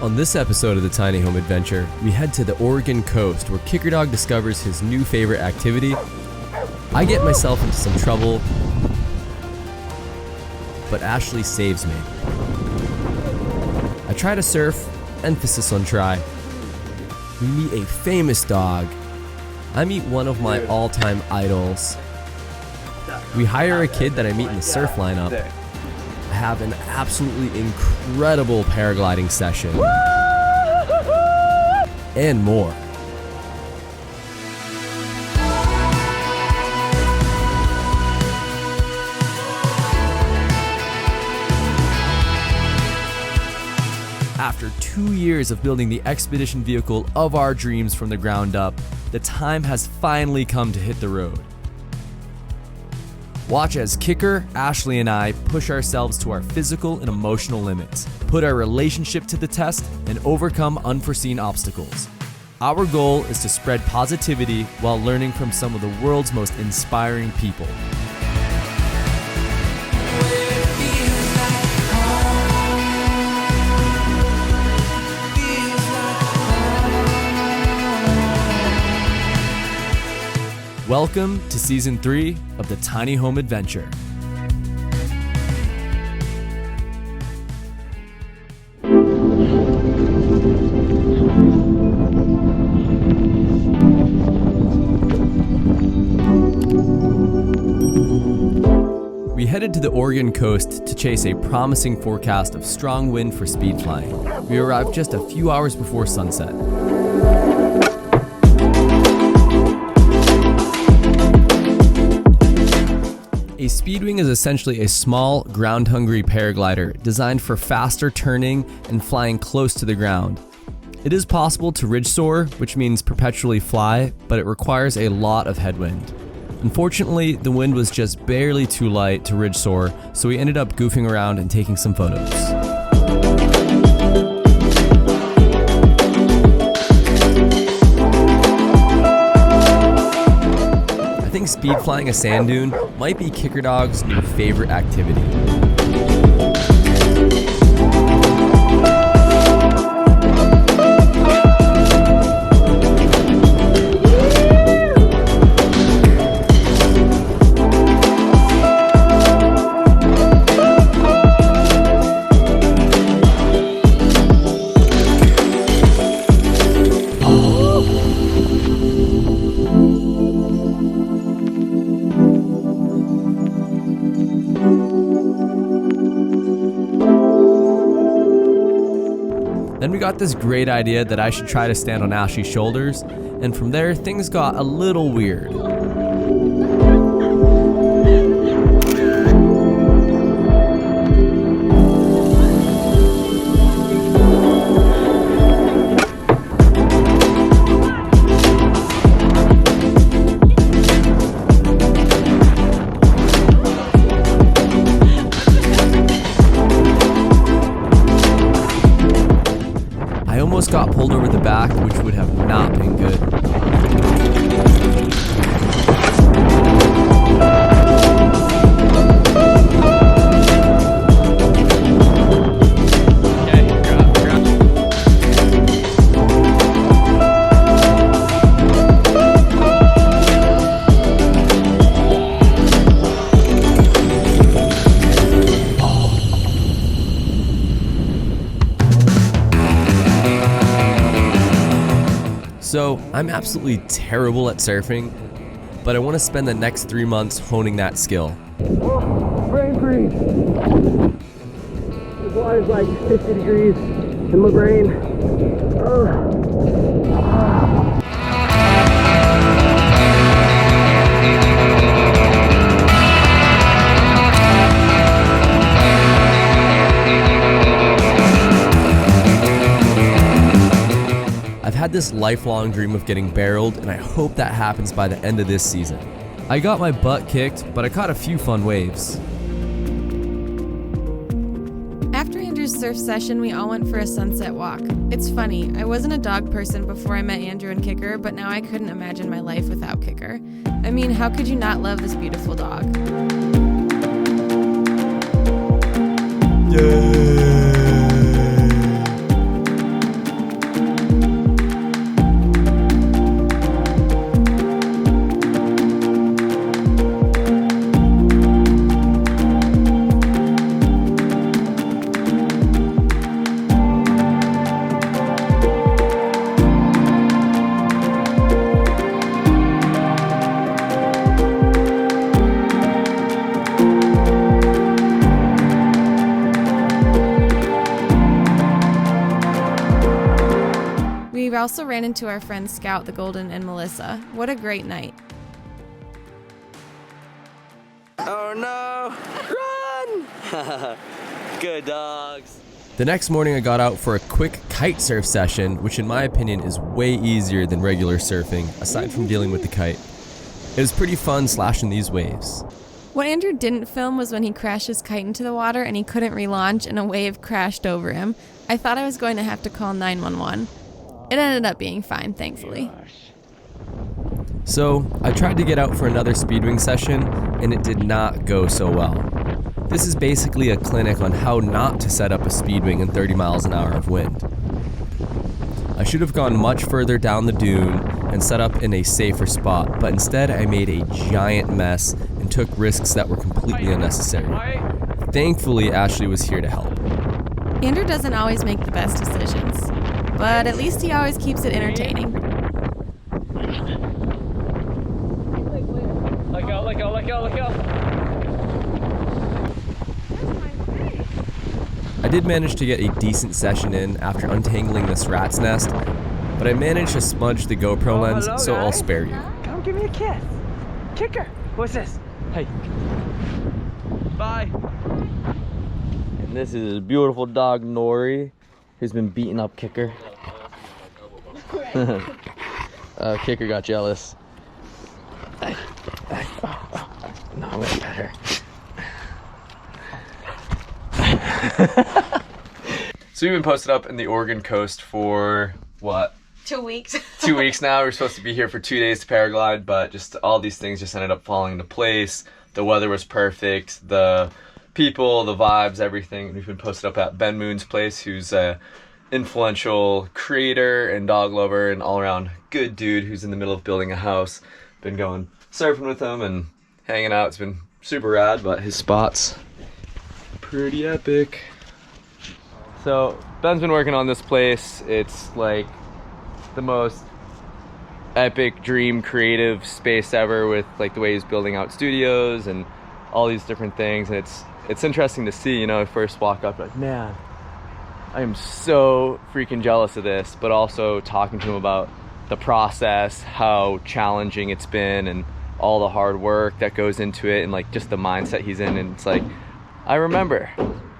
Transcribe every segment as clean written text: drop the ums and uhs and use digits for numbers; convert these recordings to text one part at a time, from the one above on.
On this episode of the Tiny Home Adventure, we head to the Oregon coast where Kicker Dog discovers his new favorite activity. I get myself into some trouble, but Ashley saves me. I try to surf, emphasis on try. We meet a famous dog. I meet one of my all-time idols. We hire a kid that I meet in the surf lineup. I have an absolutely incredible paragliding session. And more. After 2 years of building the expedition vehicle of our dreams from the ground up, the time has finally come to hit the road. Watch as Kicker, Ashley, and I push ourselves to our physical and emotional limits, put our relationship to the test, and overcome unforeseen obstacles. Our goal is to spread positivity while learning from some of the world's most inspiring people. Welcome to Season 3 of the Tiny Home Adventure. We headed to the Oregon coast to chase a promising forecast of strong wind for speed flying. We arrived just a few hours before sunset. A speedwing is essentially a small, ground-hungry paraglider designed for faster turning and flying close to the ground. It is possible to ridge soar, which means perpetually fly, but it requires a lot of headwind. Unfortunately, the wind was just barely too light to ridge soar, so we ended up goofing around and taking some photos. I think speed flying a sand dune might be Kicker Dog's new favorite activity. Then we got this great idea that I should try to stand on Ashley's shoulders, and from there things got a little weird. Got pulled over the back, which would have not been good. So, I'm absolutely terrible at surfing, but I want to spend the next 3 months honing that skill. Oh, brain freeze. The water's like 50 degrees in my brain. Oh. I've had this lifelong dream of getting barreled, and I hope that happens by the end of this season. I got my butt kicked, but I caught a few fun waves. After Andrew's surf session, we all went for a sunset walk. It's funny, I wasn't a dog person before I met Andrew and Kicker, but now I couldn't imagine my life without Kicker. I mean, how could you not love this beautiful dog? Yay! We also ran into our friends Scout, the Golden, and Melissa. What a great night. Oh no! Run! Good dogs. The next morning I got out for a quick kite surf session, which in my opinion is way easier than regular surfing, aside from dealing with the kite. It was pretty fun slashing these waves. What Andrew didn't film was when he crashed his kite into the water and he couldn't relaunch and a wave crashed over him. I thought I was going to have to call 911. It ended up being fine, thankfully. So I tried to get out for another speedwing session and it did not go so well. This is basically a clinic on how not to set up a speedwing in 30 miles an hour of wind. I should have gone much further down the dune and set up in a safer spot, but instead I made a giant mess and took risks that were completely unnecessary. Thankfully, Ashley was here to help. Andrew doesn't always make the best decisions, but at least he always keeps it entertaining. Let go, let go, let go, let go. I did manage to get a decent session in after untangling this rat's nest, but I managed to smudge the GoPro lens, hello, so I'll guys. spare you. Come give me a kiss. Kicker. What's this? Hey. Bye. And this is his beautiful dog, Tori, who's been beating up Kicker. Kicker got jealous. No, I'm gonna pet her. So we've been posted up in the Oregon coast for, what? 2 weeks. 2 weeks now. We're supposed to be here for 2 days to paraglide, but just all these things just ended up falling into place. The weather was perfect, the people, the vibes, everything. We've been posted up at Ben Moon's place, who's a influential creator and dog lover and all-around good dude who's in the middle of building a house. Been going surfing with him and hanging out. It's been super rad, but his spot's pretty epic. So Ben's been working on this place. It's like the most epic dream creative space ever, with like the way he's building out studios and all these different things. And it's interesting to see, you know, first walk up like, man, I am so freaking jealous of this, but also talking to him about the process, how challenging it's been and all the hard work that goes into it and like just the mindset he's in. And it's like, I remember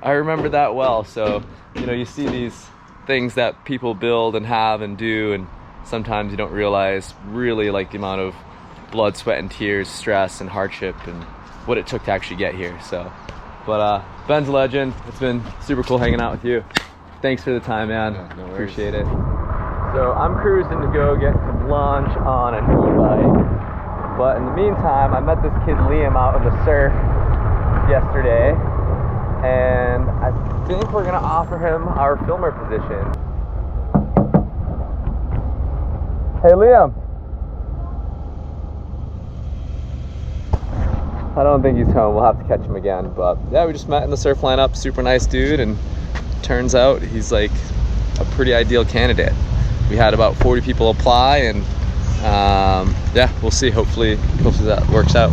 that well. So, you know, you see these things that people build and have and do, and sometimes you don't realize really like the amount of blood, sweat, and tears, stress, and hardship, and what it took to actually get here. So, but Ben's a legend. It's been super cool hanging out with you. Thanks for the time, man. Yeah, no worries. Appreciate it. So I'm cruising to go get some lunch on an e-bike, but in the meantime, I met this kid Liam out on the surf yesterday, and I think we're gonna offer him our filmer position. Hey Liam. I don't think he's home. We'll have to catch him again. But yeah, we just met in the surf lineup. Super nice dude, and turns out he's like a pretty ideal candidate. We had about 40 people apply, and yeah, we'll see. Hopefully that works out.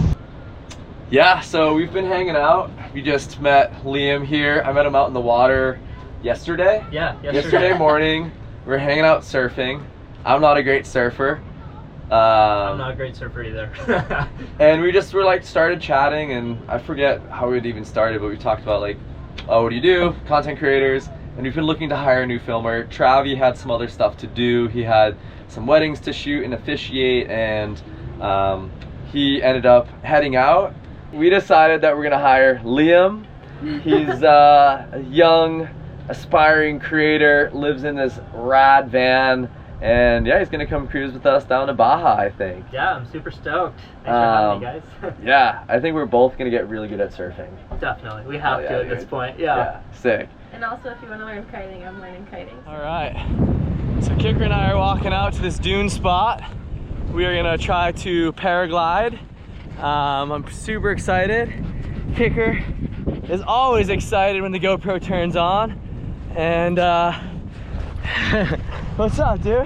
Yeah, so we've been hanging out. We just met Liam here. I met him out in the water yesterday. Yeah, yesterday morning. We were hanging out surfing. I'm not a great surfer. I'm not a great surfer either. And we just were like started chatting, and I forget how we'd even started, but we talked about like, oh, what do you do? Content creators. And we've been looking to hire a new filmer. Travi had some other stuff to do. He had some weddings to shoot and officiate, and he ended up heading out. We decided that we're gonna hire Liam. He's a young, aspiring creator, lives in this rad van, and yeah, he's gonna come cruise with us down to Baja, I think. Yeah, I'm super stoked. Thanks for having me, guys. Yeah, I think we're both gonna get really good at surfing. Definitely, we have to at this point. Yeah. Sick. And also, if you want to learn kiting, I'm learning kiting. All right, so Kicker and I are walking out to this dune spot. We are gonna try to paraglide. I'm super excited. Kicker is always excited when the GoPro turns on. And what's up, dude?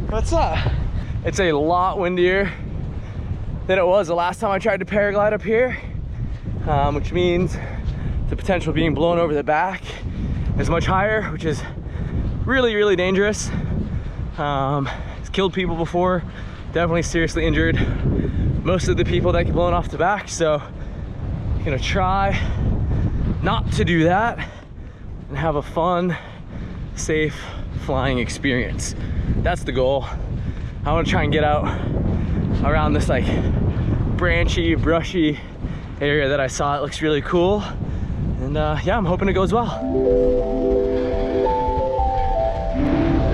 What's up? It's a lot windier than it was the last time I tried to paraglide up here, which means the potential of being blown over the back is much higher, which is really, really dangerous. It's killed people before, definitely seriously injured most of the people that get blown off the back. So I'm gonna try not to do that and have a fun, safe flying experience. That's the goal. I want to try and get out around this like branchy, brushy area that I saw. It looks really cool. And yeah, I'm hoping it goes well.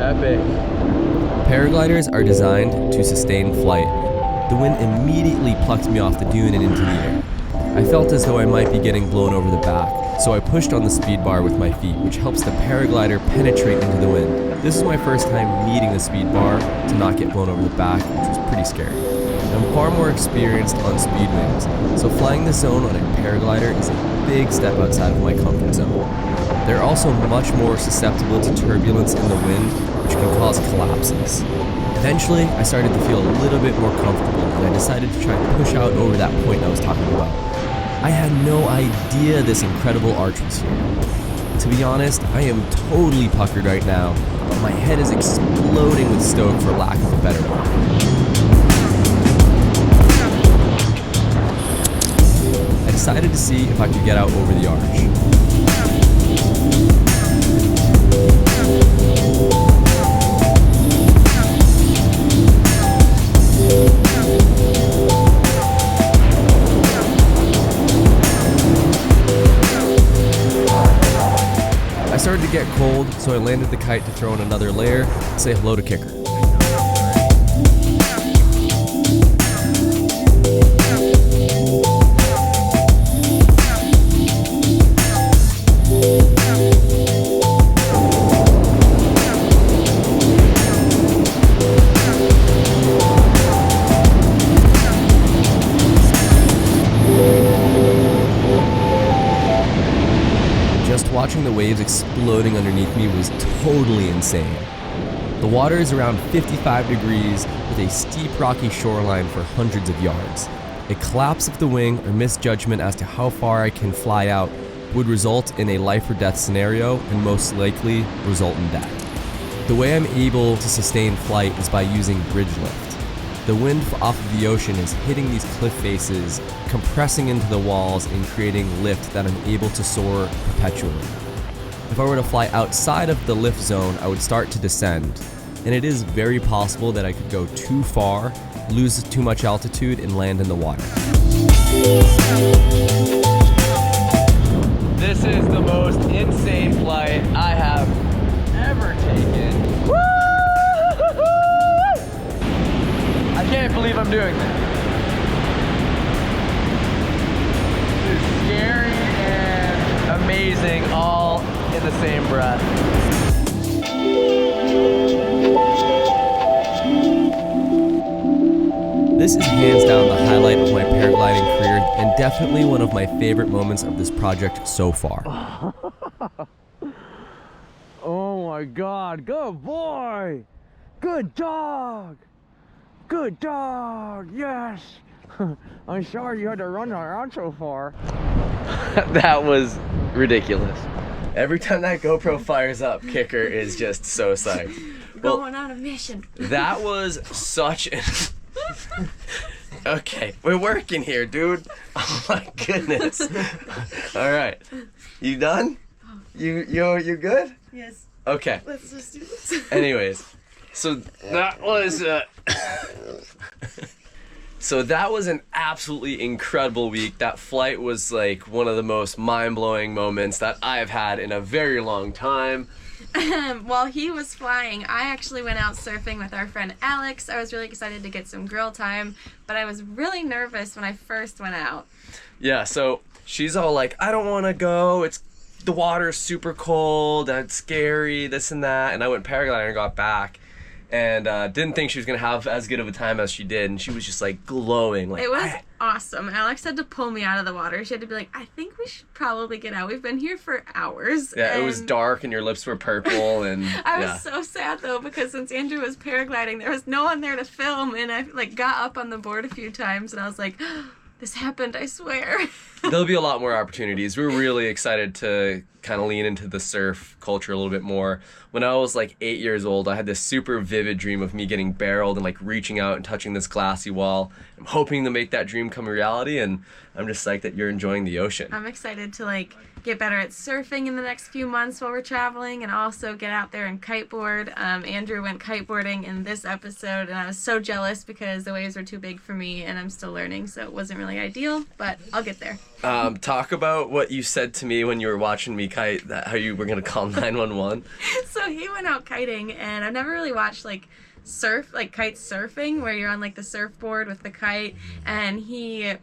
Epic. Paragliders are designed to sustain flight. The wind immediately plucked me off the dune and into the air. I felt as though I might be getting blown over the back, so I pushed on the speed bar with my feet, which helps the paraglider penetrate into the wind. This is my first time needing the speed bar to not get blown over the back, which was pretty scary. I'm far more experienced on speed wings, so flying the zone on a paraglider is a big step outside of my comfort zone. They're also much more susceptible to turbulence in the wind, which can cause collapses. Eventually, I started to feel a little bit more comfortable, and I decided to try and push out over that point I was talking about. I had no idea this incredible arch was here. To be honest, I am totally puckered right now, but my head is exploding with stoke for lack of a better word. I decided to see if I could get out over the arch. I started to get cold, so I landed the kite to throw in another layer and say hello to Kicker. Watching the waves exploding underneath me was totally insane. The water is around 55 degrees with a steep rocky shoreline for hundreds of yards. A collapse of the wing or misjudgment as to how far I can fly out would result in a life or death scenario and most likely result in death. The way I'm able to sustain flight is by using bridge lift. The wind off of the ocean is hitting these cliff faces, compressing into the walls and creating lift that I'm able to soar perpetually. If I were to fly outside of the lift zone, I would start to descend, and it is very possible that I could go too far, lose too much altitude, and land in the water. This is the most insane flight I have ever taken. Woo! I can't believe I'm doing this. This is scary and amazing all in the same breath. This is hands down the highlight of my paragliding career and definitely one of my favorite moments of this project so far. Oh my God, good boy! Good dog! Good dog, yes! I'm sorry you had to run around so far. That was ridiculous. Every time that GoPro fires up, Kicker is just so psyched. Going on a mission. That was such an... Okay, we're working here, dude. Oh my goodness. All right, you done? You good? Yes. Okay. Let's just do this. Anyways, so that was so that was an absolutely incredible week. That flight was like one of the most mind-blowing moments that I've had in a very long time. While he was flying, I actually went out surfing with our friend Alex. I was really excited to get some girl time, but I was really nervous when I first went out. Yeah, so she's all like, I don't want to go. The water's super cold. It's scary, this and that. And I went paragliding and got back. And didn't think she was going to have as good of a time as she did. And she was just like glowing. Like, it was awesome. Alex had to pull me out of the water. She had to be like, I think we should probably get out. We've been here for hours. Yeah, it was dark and your lips were purple. And I was so sad though, because since Andrew was paragliding, there was no one there to film. And I like got up on the board a few times and I was like, this happened, I swear. There'll be a lot more opportunities. We're really excited to kind of lean into the surf culture a little bit more. When I was like 8 years old, I had this super vivid dream of me getting barreled and like reaching out and touching this glassy wall. I'm hoping to make that dream come a reality, and I'm just psyched that you're enjoying the ocean. I'm excited to like get better at surfing in the next few months while we're traveling, and also get out there and kiteboard. Andrew went kiteboarding in this episode, and I was so jealous because the waves were too big for me, and I'm still learning, so it wasn't really ideal, but I'll get there. Talk about what you said to me when you were watching me kite, that how you were going to call 911. So he went out kiting, and I've never really watched like kite surfing where you're on like the surfboard with the kite, and he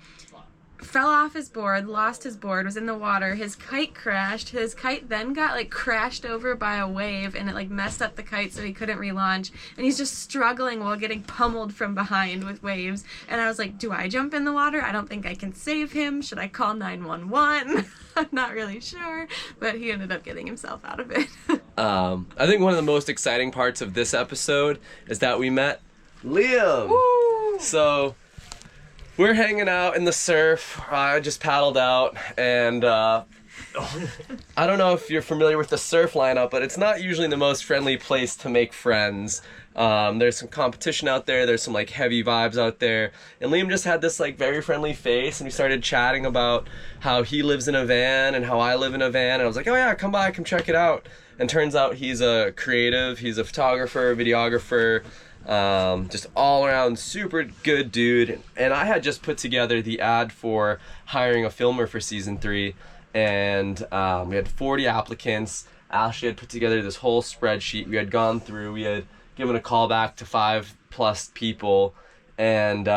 fell off his board, lost his board, was in the water, his kite crashed, his kite then got like crashed over by a wave, and it like messed up the kite so he couldn't relaunch, and he's just struggling while getting pummeled from behind with waves. And I was like, do I jump in the water? I don't think I can save him. Should I call 911? I'm not really sure, but he ended up getting himself out of it. I think one of the most exciting parts of this episode is that we met Liam. Woo! So we're hanging out in the surf. I just paddled out, and I don't know if you're familiar with the surf lineup, but it's not usually the most friendly place to make friends. There's some competition out there, there's some like heavy vibes out there, and Liam just had this like very friendly face, and we started chatting about how he lives in a van and how I live in a van, and I was like, oh yeah, come by, come check it out. And turns out he's a creative, he's a photographer, videographer, just all around super good dude. And I had just put together the ad for hiring a filmer for season 3, and we had 40 applicants. Ashley had put together this whole spreadsheet. We had gone through, we had given a call back to 5+ people, and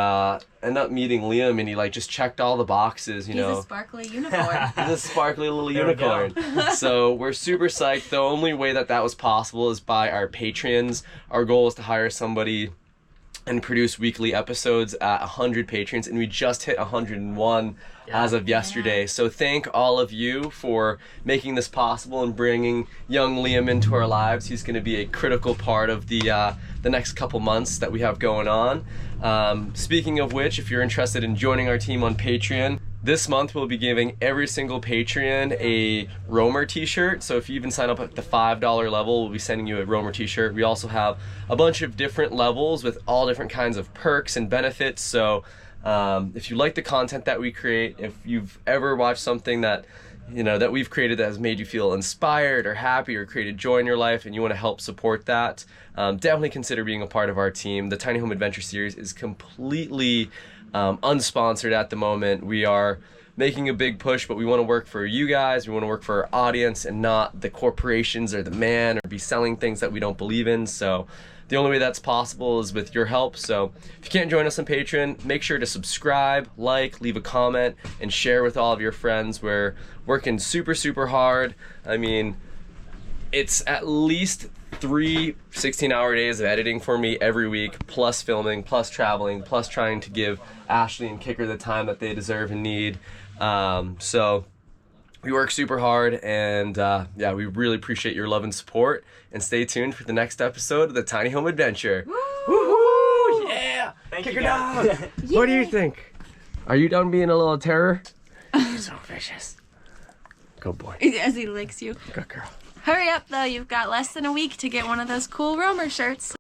ended up meeting Liam, and he like just checked all the boxes, you know. He's a sparkly unicorn. He's a sparkly little unicorn. So we're super psyched. The only way that was possible is by our patrons. Our goal is to hire somebody and produce weekly episodes at 100 patrons, and we just hit 101 as of yesterday. So thank all of you for making this possible and bringing young Liam into our lives. He's going to be a critical part of the next couple months that we have going on. Speaking of which, if you're interested in joining our team on Patreon, this month we'll be giving every single Patreon a Roamer t-shirt. So if you even sign up at the $5 level, we'll be sending you a Roamer t-shirt. We also have a bunch of different levels with all different kinds of perks and benefits. So if you like the content that we create, if you've ever watched something that that we've created that has made you feel inspired or happy or created joy in your life, and you want to help support that, definitely consider being a part of our team. The Tiny Home Adventure series is completely unsponsored at the moment. We are making a big push, but we want to work for you guys. We want to work for our audience and not the corporations or the man, or be selling things that we don't believe in. So the only way that's possible is with your help. So if you can't join us on Patreon, make sure to subscribe, like, leave a comment, and share with all of your friends. We're working super, super hard. I mean, it's at least 3 16-hour days of editing for me every week, plus filming, plus traveling, plus trying to give Ashley and Kicker the time that they deserve and need. So we work super hard, and yeah, we really appreciate your love and support. And stay tuned for the next episode of the Tiny Home Adventure. Woo-hoo! Yeah! Thank Kick you, her guys. down! What do you think? Are you done being a little terror? You're so vicious. Good boy. As he licks you. Good girl. Hurry up, though. You've got less than a week to get one of those cool Roamer shirts.